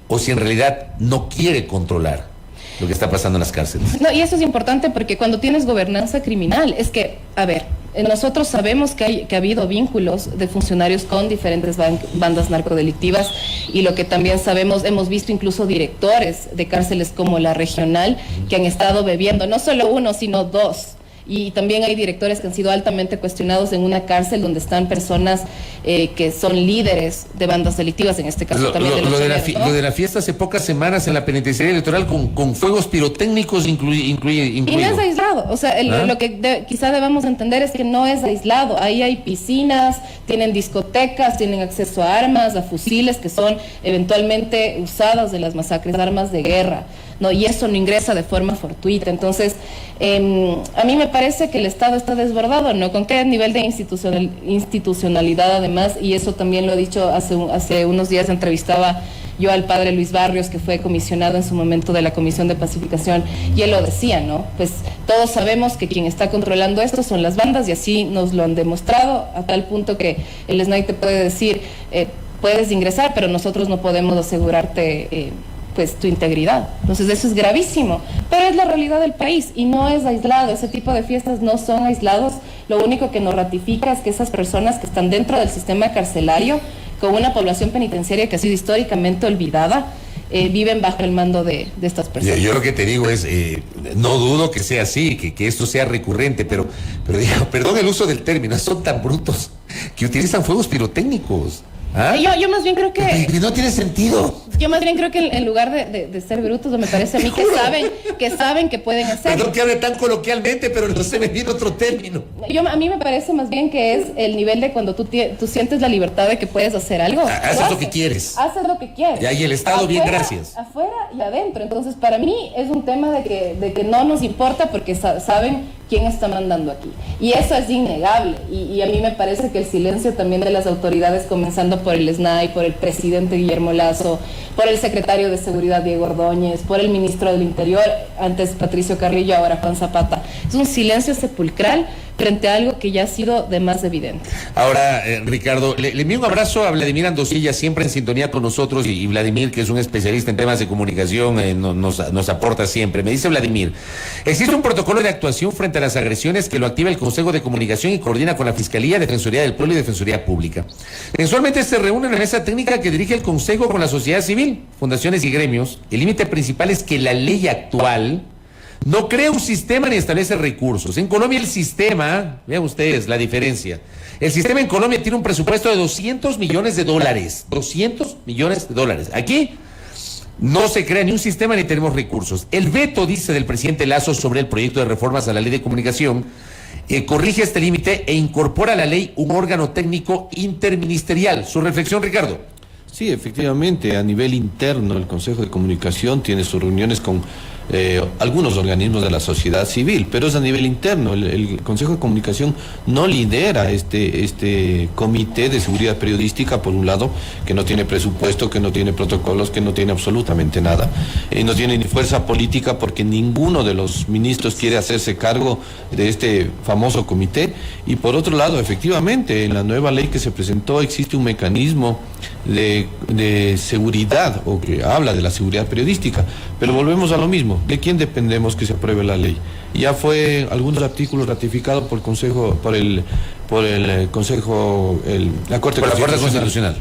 o si en realidad no quiere controlar lo que está pasando en las cárceles. No, y eso es importante porque cuando tienes gobernanza criminal, es que, a ver, nosotros sabemos que ha habido vínculos de funcionarios con diferentes bandas narcodelictivas, y lo que también sabemos, hemos visto incluso directores de cárceles como la regional que han estado bebiendo, no solo uno, sino dos. Y también hay directores que han sido altamente cuestionados en una cárcel donde están personas que son líderes de bandas delictivas, en este caso también lo de la fiesta hace pocas semanas en la penitenciaría electoral con fuegos pirotécnicos incluido. Y no es aislado, o sea, lo que quizá debamos entender es que no es aislado. Ahí hay piscinas, tienen discotecas, tienen acceso a armas, a fusiles que son eventualmente usadas en las masacres, armas de guerra, ¿no? Y eso no ingresa de forma fortuita. Entonces, a mí me parece que el Estado está desbordado, ¿no? ¿Con qué nivel de institucionalidad además? Y eso también lo he dicho hace unos días, entrevistaba yo al padre Luis Barrios, que fue comisionado en su momento de la Comisión de Pacificación, y él lo decía, ¿no? Pues todos sabemos que quien está controlando esto son las bandas, y así nos lo han demostrado, a tal punto que el SNAI te puede decir, puedes ingresar, pero nosotros no podemos asegurarte pues tu integridad. Entonces eso es gravísimo, pero es la realidad del país y no es aislado. Ese tipo de fiestas no son aislados. Lo único que nos ratifica es que esas personas que están dentro del sistema carcelario, con una población penitenciaria que ha sido históricamente olvidada, viven bajo el mando de estas personas. Yo lo que te digo es, no dudo que sea así, que esto sea recurrente, pero digo, perdón el uso del término, son tan brutos que utilizan fuegos pirotécnicos. ¿Ah? Yo más bien creo que no tiene sentido. Yo más bien creo que en lugar de ser brutos, me parece a mí que saben que pueden hacerlo. Perdón que hable tan coloquialmente, pero no se me viene otro término. A mí me parece más bien que es el nivel de cuando tú sientes la libertad de que puedes hacer algo. Haces lo que quieres. Haces lo que quieres. Y ahí el Estado, bien, gracias. Afuera y adentro. Entonces, para mí es un tema de que no nos importa porque saben quién está mandando aquí. Y eso es innegable. Y a mí me parece que el silencio también de las autoridades, comenzando por el SNAI, por el presidente Guillermo Lasso, por el secretario de Seguridad Diego Ordóñez, por el ministro del Interior, antes Patricio Carrillo, ahora Juan Zapata, es un silencio sepulcral frente a algo que ya ha sido de más evidente. Ahora, Ricardo, le envío un abrazo a Vladimir Andosilla, siempre en sintonía con nosotros, y Vladimir, que es un especialista en temas de comunicación, nos aporta siempre. Me dice Vladimir, existe un protocolo de actuación frente a las agresiones que lo activa el Consejo de Comunicación y coordina con la Fiscalía, Defensoría del Pueblo y Defensoría Pública. Mensualmente se reúne una mesa técnica que dirige el Consejo con la sociedad civil, fundaciones y gremios. El límite principal es que la ley actual no crea un sistema ni establece recursos. En Colombia el sistema, vean ustedes la diferencia, el sistema en Colombia tiene un presupuesto de $200 millones. 200 millones de dólares. Aquí no se crea ni un sistema ni tenemos recursos. El veto, dice, del presidente Lasso sobre el proyecto de reformas a la ley de comunicación, corrige este límite e incorpora a la ley un órgano técnico interministerial. Su reflexión, Ricardo. Sí, efectivamente, a nivel interno el Consejo de Comunicación tiene sus reuniones con algunos organismos de la sociedad civil, pero es a nivel interno. El Consejo de Comunicación no lidera este comité de seguridad periodística, por un lado, que no tiene presupuesto, que no tiene protocolos, que no tiene absolutamente nada, no tiene ni fuerza política porque ninguno de los ministros quiere hacerse cargo de este famoso comité. Y por otro lado, efectivamente, en la nueva ley que se presentó existe un mecanismo de seguridad, o que habla de la seguridad periodística, pero volvemos a lo mismo. ¿De quién dependemos que se apruebe la ley? Ya fue algunos artículos ratificados por la Corte Constitucional.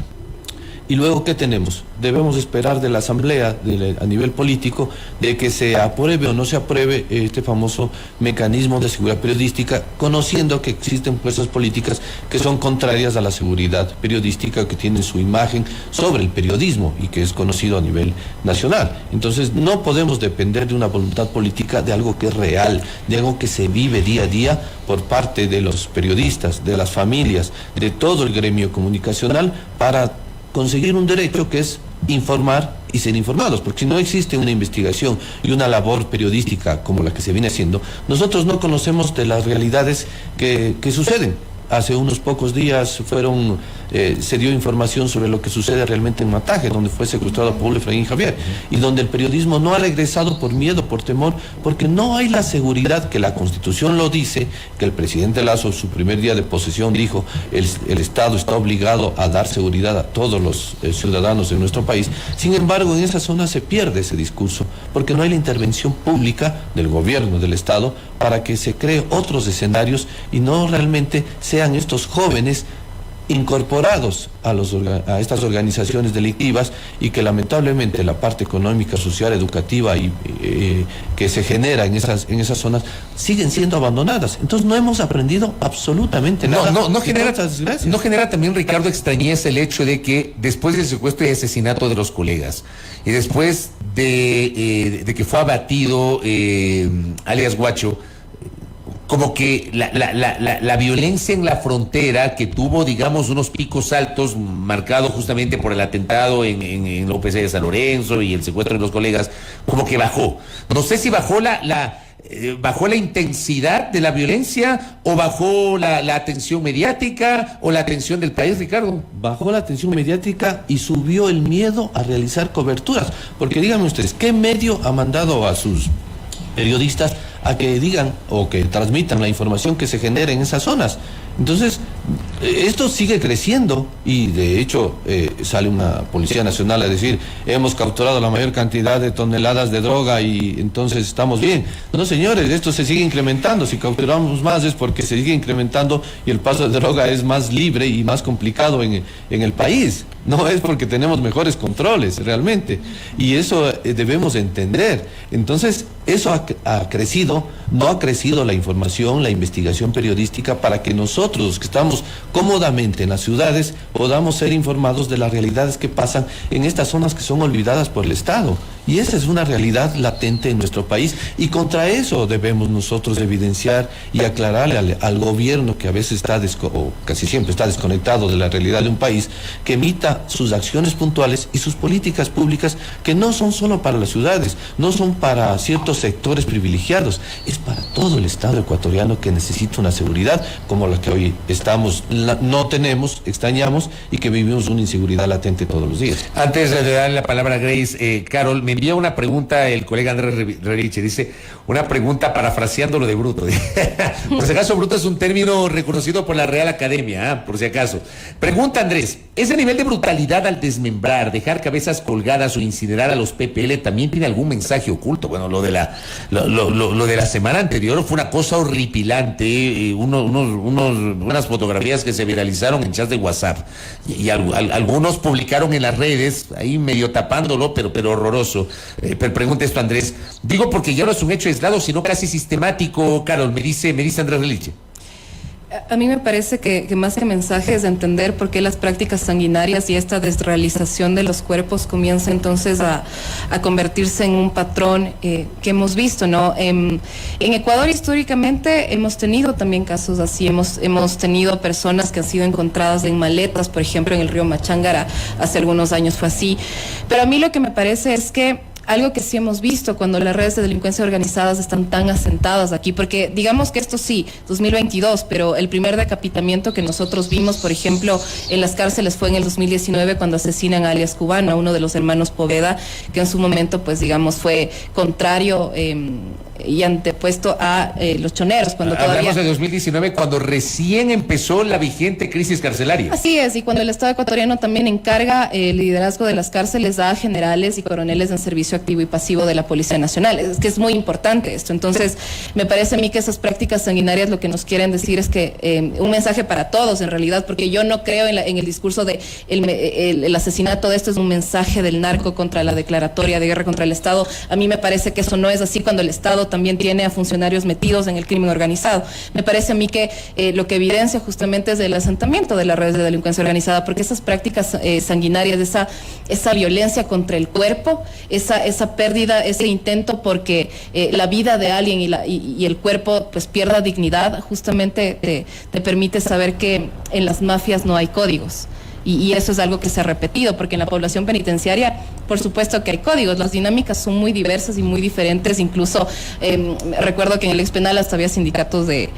Y luego, ¿qué tenemos? Debemos esperar de la Asamblea a nivel político de que se apruebe o no se apruebe este famoso mecanismo de seguridad periodística, conociendo que existen fuerzas políticas que son contrarias a la seguridad periodística, que tienen su imagen sobre el periodismo y que es conocido a nivel nacional. Entonces, no podemos depender de una voluntad política, de algo que es real, de algo que se vive día a día por parte de los periodistas, de las familias, de todo el gremio comunicacional, para conseguir un derecho que es informar y ser informados, porque si no existe una investigación y una labor periodística como la que se viene haciendo, nosotros no conocemos de las realidades que suceden. Hace unos pocos días se dio información sobre lo que sucede realmente en Mataje, donde fue secuestrado Pablo Efraín Javier, y donde el periodismo no ha regresado por miedo, por temor, porque no hay la seguridad que la Constitución lo dice, que el presidente Lasso, su primer día de posesión, dijo: el Estado está obligado a dar seguridad a todos los ciudadanos de nuestro país. Sin embargo, en esa zona se pierde ese discurso, porque no hay la intervención pública del gobierno, del Estado, para que se cree otros escenarios y no realmente sean estos jóvenes incorporados a estas organizaciones delictivas, y que lamentablemente la parte económica, social, educativa y que se genera en esas zonas siguen siendo abandonadas. Entonces no hemos aprendido absolutamente nada. No genera también, Ricardo, extrañeza el hecho de que después del secuestro y asesinato de los colegas, y después de que fue abatido alias Guacho, como que la violencia en la frontera, que tuvo, digamos, unos picos altos marcados justamente por el atentado en la UPC de San Lorenzo y el secuestro de los colegas, como que bajó. No sé si bajó bajó la intensidad de la violencia, o bajó la atención mediática o la atención del país, Ricardo. Bajó la atención mediática y subió el miedo a realizar coberturas, porque díganme ustedes, ¿qué medio ha mandado a sus periodistas a que digan o que transmitan la información que se genera en esas zonas? Entonces, esto sigue creciendo, y de hecho sale una Policía Nacional a decir: hemos capturado la mayor cantidad de toneladas de droga y entonces estamos bien. No, señores, esto se sigue incrementando. Si capturamos más es porque se sigue incrementando y el paso de droga es más libre y más complicado en el país. No es porque tenemos mejores controles realmente, y eso debemos entender. Entonces, eso ha crecido. No ha crecido la información, la investigación periodística, para que nosotros, los que estamos cómodamente en las ciudades, podamos ser informados de las realidades que pasan en estas zonas que son olvidadas por el Estado. Y esa es una realidad latente en nuestro país, y contra eso debemos nosotros evidenciar y aclararle al gobierno, que a veces está o casi siempre está desconectado de la realidad de un país, que emita sus acciones puntuales y sus políticas públicas, que no son solo para las ciudades, no son para ciertos sectores privilegiados, es para todo el Estado ecuatoriano, que necesita una seguridad como la que hoy no tenemos, extrañamos, y que vivimos una inseguridad latente todos los días. Antes de darle la palabra a Grace, Carol, me envía una pregunta el colega Andrés Reriche, dice, una pregunta parafraseando lo de bruto. Por si acaso, bruto es un término reconocido por la Real Academia, por si acaso. Pregunta Andrés, ¿ese nivel de brutalidad al desmembrar, dejar cabezas colgadas o incinerar a los PPL también tiene algún mensaje oculto? Bueno, lo de la semana anterior fue una cosa horripilante, unas fotografías que se viralizaron en chats de WhatsApp, y algunos publicaron en las redes, ahí medio tapándolo, pero horroroso. Pero pregunta esto Andrés, digo porque ya no es un hecho aislado, sino casi sistemático, Carol, me dice Andrés Reliche. A mí me parece que más que mensaje es de entender por qué las prácticas sanguinarias y esta desrealización de los cuerpos comienza entonces a convertirse en un patrón que hemos visto, ¿no? En Ecuador históricamente hemos tenido también casos así, hemos tenido personas que han sido encontradas en maletas, por ejemplo en el río Machángara, hace algunos años fue así, pero a mí lo que me parece es que algo que sí hemos visto cuando las redes de delincuencia organizadas están tan asentadas aquí, porque digamos que esto sí, 2022, pero el primer decapitamiento que nosotros vimos, por ejemplo, en las cárceles fue en el 2019 cuando asesinan a alias Cubano, a uno de los hermanos Poveda, que en su momento, pues digamos, fue contrario y antepuesto a los choneros. Cuando Hablamos de 2019, cuando recién empezó la vigente crisis carcelaria. Así es, y cuando el Estado ecuatoriano también encarga el liderazgo de las cárceles a generales y coroneles en servicio activo y pasivo de la Policía Nacional. Es que es muy importante esto. Entonces, me parece a mí que esas prácticas sanguinarias lo que nos quieren decir es que un mensaje para todos, en realidad, porque yo no creo en el discurso de el asesinato de esto es un mensaje del narco contra la declaratoria de guerra contra el Estado. A mí me parece que eso no es así cuando el Estado también tiene a funcionarios metidos en el crimen organizado. Me parece a mí que lo que evidencia justamente es el asentamiento de las redes de delincuencia organizada, porque esas prácticas sanguinarias, esa violencia contra el cuerpo, esa pérdida, ese intento porque la vida de alguien y el cuerpo pues pierda dignidad, justamente te permite saber que en las mafias no hay códigos. Y eso es algo que se ha repetido, porque en la población penitenciaria, por supuesto que hay códigos, las dinámicas son muy diversas y muy diferentes, incluso recuerdo que en el ex penal hasta había sindicatos de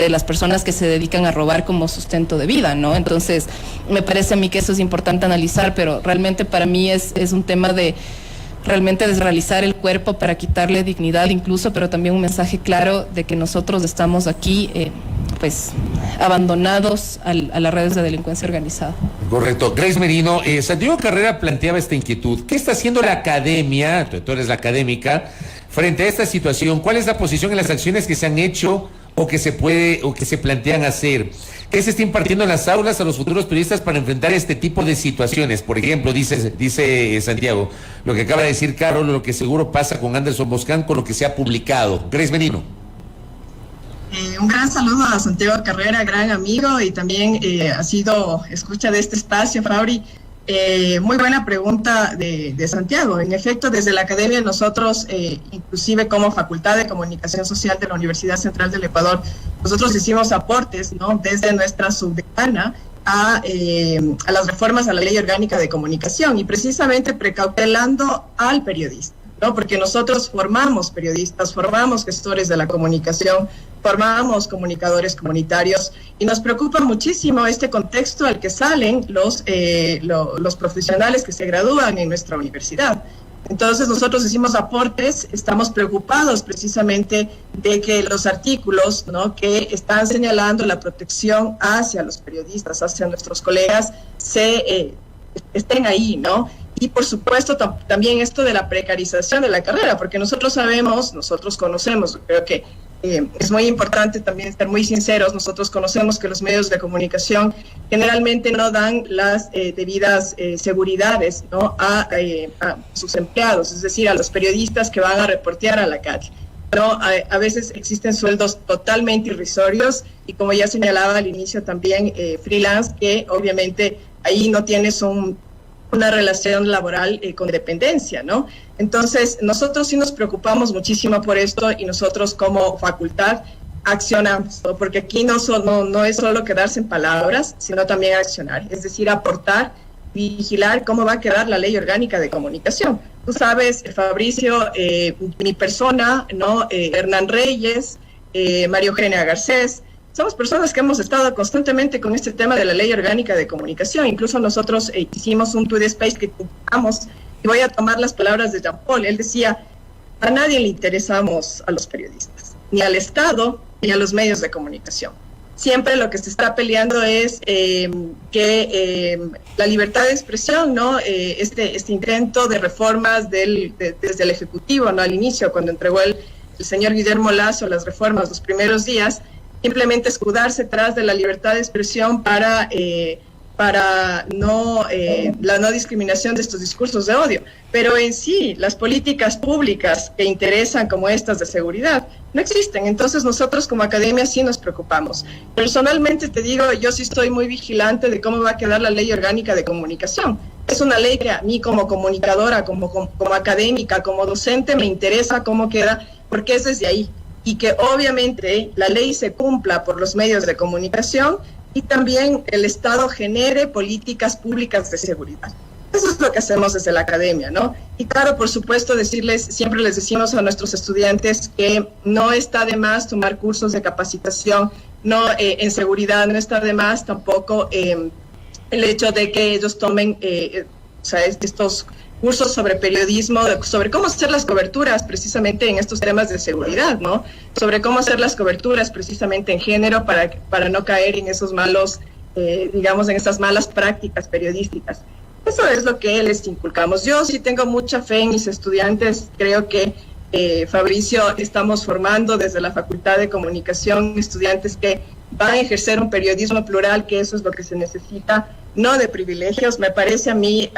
las personas que se dedican a robar como sustento de vida, ¿no? Entonces, me parece a mí que eso es importante analizar, pero realmente para mí es un tema de realmente desrealizar el cuerpo para quitarle dignidad incluso, pero también un mensaje claro de que nosotros estamos aquí pues abandonados a las redes de delincuencia organizada. Correcto. Grace Merino, Santiago Carrera planteaba esta inquietud. ¿Qué está haciendo la academia, tú eres la académica, frente a esta situación? ¿Cuál es la posición en las acciones que se han hecho o que se plantean hacer? ¿Qué se está impartiendo en las aulas a los futuros periodistas para enfrentar este tipo de situaciones? Por ejemplo, dice Santiago, lo que acaba de decir Carol, lo que seguro pasa con Anderson Boscán, con lo que se ha publicado. Grace Merino. Un gran saludo a Santiago Carrera, gran amigo, y también ha sido escucha de este espacio, Fabri. Muy buena pregunta de Santiago. En efecto, desde la academia nosotros, inclusive como Facultad de Comunicación Social de la Universidad Central del Ecuador, nosotros hicimos aportes, ¿no?, desde nuestra subdecana a las reformas a la Ley Orgánica de Comunicación, y precisamente precautelando al periodista, ¿no?, porque nosotros formamos periodistas, formamos gestores de la comunicación, formamos comunicadores comunitarios, y nos preocupa muchísimo este contexto al que salen los profesionales que se gradúan en nuestra universidad. Entonces nosotros hicimos aportes, estamos preocupados precisamente de que los artículos, ¿no?, que están señalando la protección hacia los periodistas, hacia nuestros colegas, estén ahí, ¿no? Y por supuesto también esto de la precarización de la carrera, porque nosotros conocemos, creo que es muy importante también ser muy sinceros, nosotros conocemos que los medios de comunicación generalmente no dan las debidas seguridades, ¿no?, a sus empleados, es decir, a los periodistas que van a reportear a la calle, ¿no? A veces existen sueldos totalmente irrisorios y, como ya señalaba al inicio también, freelance, que obviamente ahí no tienes un una relación laboral con dependencia, ¿no? Entonces, nosotros sí nos preocupamos muchísimo por esto y nosotros como facultad accionamos, ¿no? Porque aquí no es solo quedarse en palabras, sino también accionar, es decir, aportar, vigilar cómo va a quedar la ley orgánica de comunicación. Tú sabes, Fabricio, mi persona, ¿no? Hernán Reyes, María Eugenia Garcés, somos personas que hemos estado constantemente con este tema de la ley orgánica de comunicación. Incluso nosotros hicimos un Twitter Space que publicamos, y voy a tomar las palabras de Jean Paul. Él decía, a nadie le interesamos a los periodistas, ni al Estado, ni a los medios de comunicación. Siempre lo que se está peleando es que la libertad de expresión, ¿no? Este intento de reformas desde el Ejecutivo, ¿no? Al inicio, cuando entregó el señor Guillermo Lasso las reformas los primeros días, simplemente escudarse tras de la libertad de expresión para la no discriminación de estos discursos de odio. Pero en sí, las políticas públicas que interesan como estas de seguridad no existen. Entonces nosotros como academia sí nos preocupamos. Personalmente te digo, yo sí estoy muy vigilante de cómo va a quedar la ley orgánica de comunicación. Es una ley que a mí como comunicadora, como académica, como docente, me interesa cómo queda, porque es desde ahí. Y que obviamente la ley se cumpla por los medios de comunicación y también el Estado genere políticas públicas de seguridad. Eso es lo que hacemos desde la academia, ¿no? Y claro, por supuesto, siempre les decimos a nuestros estudiantes que no está de más tomar cursos de capacitación, en seguridad, no está de más tampoco el hecho de que ellos tomen estos cursos sobre periodismo, sobre cómo hacer las coberturas precisamente en estos temas de seguridad, ¿no? Sobre cómo hacer las coberturas precisamente en género para no caer en esos malos, en esas malas prácticas periodísticas. Eso es lo que les inculcamos. Yo sí tengo mucha fe en mis estudiantes. Creo que, Fabricio, estamos formando desde la Facultad de Comunicación estudiantes que van a ejercer un periodismo plural, que eso es lo que se necesita, no de privilegios. Me parece a mí,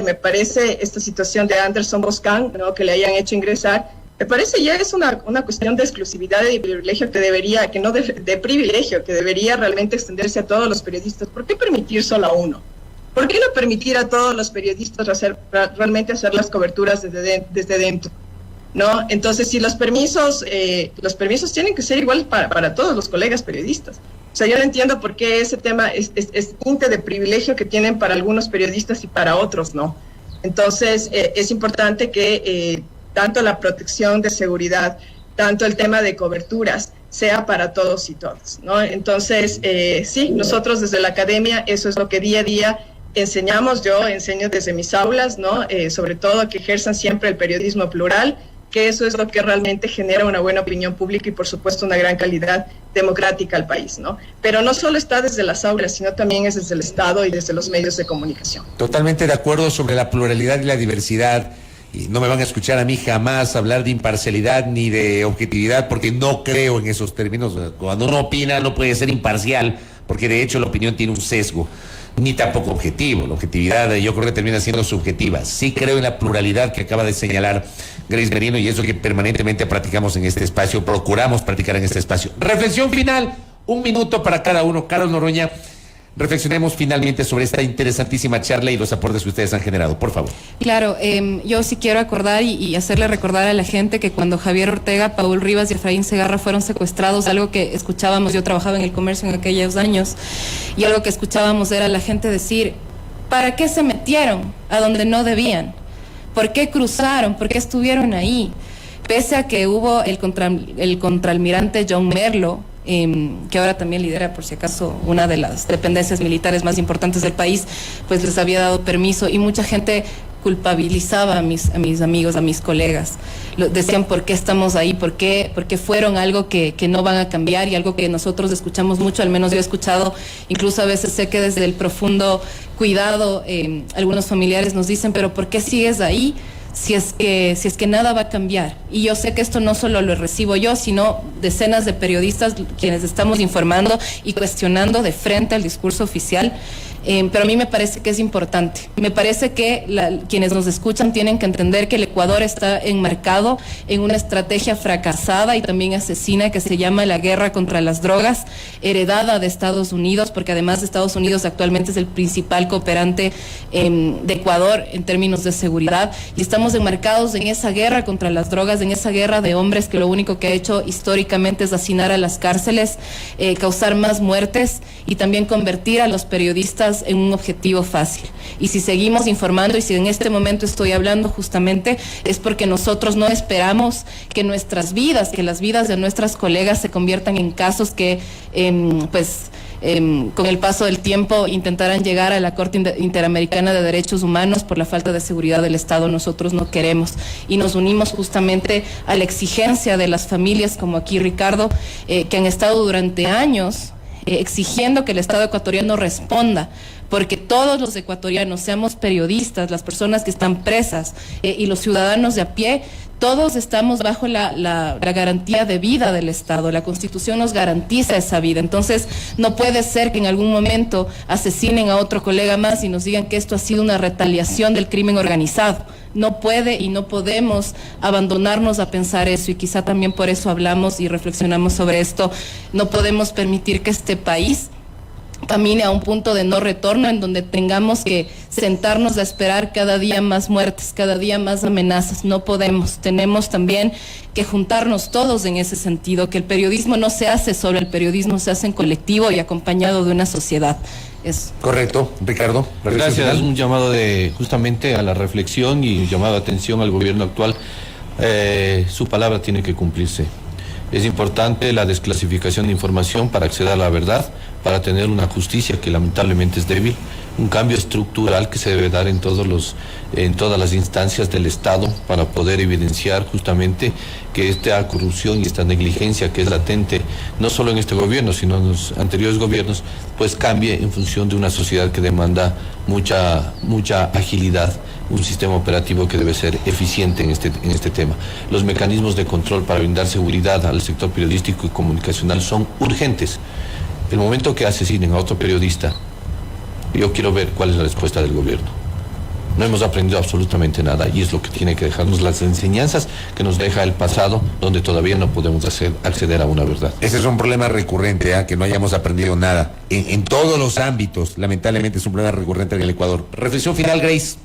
me parece esta situación de Anderson Boscan, ¿no? Que le hayan hecho ingresar, me parece ya es una cuestión de exclusividad y de privilegio de privilegio, que debería realmente extenderse a todos los periodistas. ¿Por qué permitir solo a uno? ¿Por qué no permitir a todos los periodistas realmente hacer las coberturas desde dentro? ¿No? Entonces, si los permisos tienen que ser igual para todos los colegas periodistas. O sea, yo no entiendo por qué ese tema es tinte de privilegio que tienen para algunos periodistas y para otros no. Entonces, es importante que tanto la protección de seguridad, tanto el tema de coberturas, sea para todos y todas, ¿no? Entonces, sí, nosotros desde la academia, eso es lo que día a día enseñamos. Yo enseño desde mis aulas, ¿no? Sobre todo que ejerzan siempre el periodismo plural, que eso es lo que realmente genera una buena opinión pública y, por supuesto, una gran calidad democrática al país, ¿no? Pero no solo está desde las aulas, sino también es desde el Estado y desde los medios de comunicación. Totalmente de acuerdo sobre la pluralidad y la diversidad. Y no me van a escuchar a mí jamás hablar de imparcialidad ni de objetividad, porque no creo en esos términos. Cuando uno opina no puede ser imparcial, porque de hecho la opinión tiene un sesgo, ni tampoco objetivo. La objetividad yo creo que termina siendo subjetiva. Sí creo en la pluralidad que acaba de señalar Grace Merino, y eso que permanentemente practicamos en este espacio, procuramos practicar en este espacio. Reflexión final, 1 minuto para cada uno. Carlos Noroña, reflexionemos finalmente sobre esta interesantísima charla y los aportes que ustedes han generado, por favor. Claro, yo sí quiero acordar y hacerle recordar a la gente que cuando Javier Ortega, Paul Rivas y Efraín Segarra fueron secuestrados, algo que escuchábamos, yo trabajaba en el comercio en aquellos años, y algo que escuchábamos era la gente decir, ¿para qué se metieron a donde no debían? ¿Por qué cruzaron? ¿Por qué estuvieron ahí? Pese a que hubo el contraalmirante John Merlo, que ahora también lidera, por si acaso, una de las dependencias militares más importantes del país, pues les había dado permiso, y mucha gente culpabilizaba a mis amigos, a mis colegas. Decían, ¿por qué estamos ahí? ¿Por qué fueron algo que no van a cambiar? Y algo que nosotros escuchamos mucho, al menos yo he escuchado, incluso a veces sé que desde el profundo cuidado, algunos familiares nos dicen, pero ¿por qué sigues ahí? Si es que nada va a cambiar. Y yo sé que esto no solo lo recibo yo, sino decenas de periodistas quienes estamos informando y cuestionando de frente al discurso oficial pero a mí me parece que es importante. Me parece que quienes nos escuchan tienen que entender que el Ecuador está enmarcado en una estrategia fracasada y también asesina que se llama la guerra contra las drogas, heredada de Estados Unidos, porque además Estados Unidos actualmente es el principal cooperante de Ecuador en términos de seguridad, y estamos enmarcados en esa guerra contra las drogas, en esa guerra de hombres que lo único que ha hecho históricamente es hacinar a las cárceles, causar más muertes y también convertir a los periodistas en un objetivo fácil. Y si seguimos informando, y si en este momento estoy hablando justamente, es porque nosotros no esperamos que nuestras vidas, que las vidas de nuestras colegas se conviertan en casos que con el paso del tiempo intentaran llegar a la Corte Interamericana de Derechos Humanos por la falta de seguridad del Estado. Nosotros no queremos, y nos unimos justamente a la exigencia de las familias, como aquí Ricardo, que han estado durante años exigiendo que el Estado ecuatoriano responda, porque todos los ecuatorianos, seamos periodistas, las personas que están presas y los ciudadanos de a pie, todos estamos bajo la garantía de vida del Estado. La Constitución nos garantiza esa vida. Entonces, no puede ser que en algún momento asesinen a otro colega más y nos digan que esto ha sido una retaliación del crimen organizado. No puede y no podemos abandonarnos a pensar eso, y quizá también por eso hablamos y reflexionamos sobre esto. No podemos permitir que este país camine a un punto de no retorno en donde tengamos que sentarnos a esperar cada día más muertes, cada día más amenazas. No podemos. Tenemos también que juntarnos todos en ese sentido, que el periodismo no se hace solo, el periodismo se hace en colectivo y acompañado de una sociedad. Eso. Correcto, Ricardo. Gracias, un llamado justamente a la reflexión y un llamado de atención al gobierno actual. Su palabra tiene que cumplirse. Es importante la desclasificación de información para acceder a la verdad, para tener una justicia que lamentablemente es débil, un cambio estructural que se debe dar en todas las instancias del Estado para poder evidenciar justamente que esta corrupción y esta negligencia que es latente, no solo en este gobierno, sino en los anteriores gobiernos, pues cambie en función de una sociedad que demanda mucha agilidad, un sistema operativo que debe ser eficiente en este tema. Los mecanismos de control para brindar seguridad al sector periodístico y comunicacional son urgentes. El momento que asesinen a otro periodista, yo quiero ver cuál es la respuesta del gobierno. No hemos aprendido absolutamente nada, y es lo que tiene que dejarnos las enseñanzas que nos deja el pasado, donde todavía no podemos acceder a una verdad. Ese es un problema recurrente, que no hayamos aprendido nada. En todos los ámbitos, lamentablemente es un problema recurrente en el Ecuador. Reflexión final, Grace.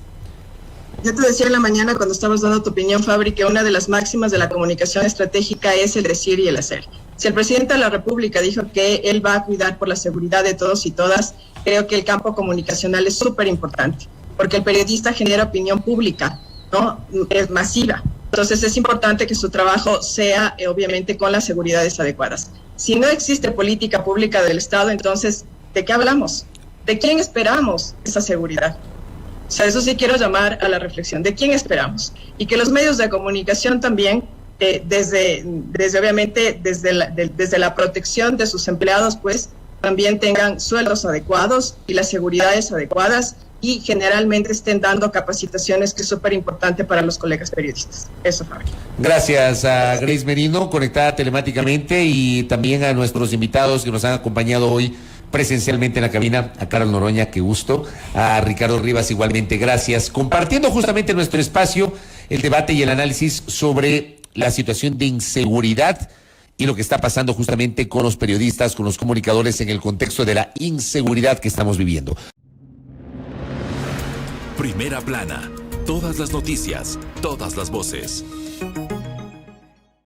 Ya te decía en la mañana cuando estabas dando tu opinión, Fabri, que una de las máximas de la comunicación estratégica es el decir y el hacer. Si el presidente de la República dijo que él va a cuidar por la seguridad de todos y todas, creo que el campo comunicacional es súper importante, porque el periodista genera opinión pública, ¿no? Es masiva. Entonces es importante que su trabajo sea, obviamente, con las seguridades adecuadas. Si no existe política pública del Estado, entonces, ¿de qué hablamos? ¿De quién esperamos esa seguridad? O sea, eso sí quiero llamar a la reflexión. ¿De quién esperamos? Y que los medios de comunicación también, desde la protección de sus empleados, pues, también tengan sueldos adecuados y las seguridades adecuadas, y generalmente estén dando capacitaciones, que es súper importante para los colegas periodistas. Eso, Fabio. Gracias a Grace Merino, conectada telemáticamente, y también a nuestros invitados que nos han acompañado hoy presencialmente en la cabina, a Carol Noroña, qué gusto, a Ricardo Rivas igualmente, gracias, compartiendo justamente en nuestro espacio el debate y el análisis sobre la situación de inseguridad y lo que está pasando justamente con los periodistas, con los comunicadores en el contexto de la inseguridad que estamos viviendo. Primera plana, todas las noticias, todas las voces.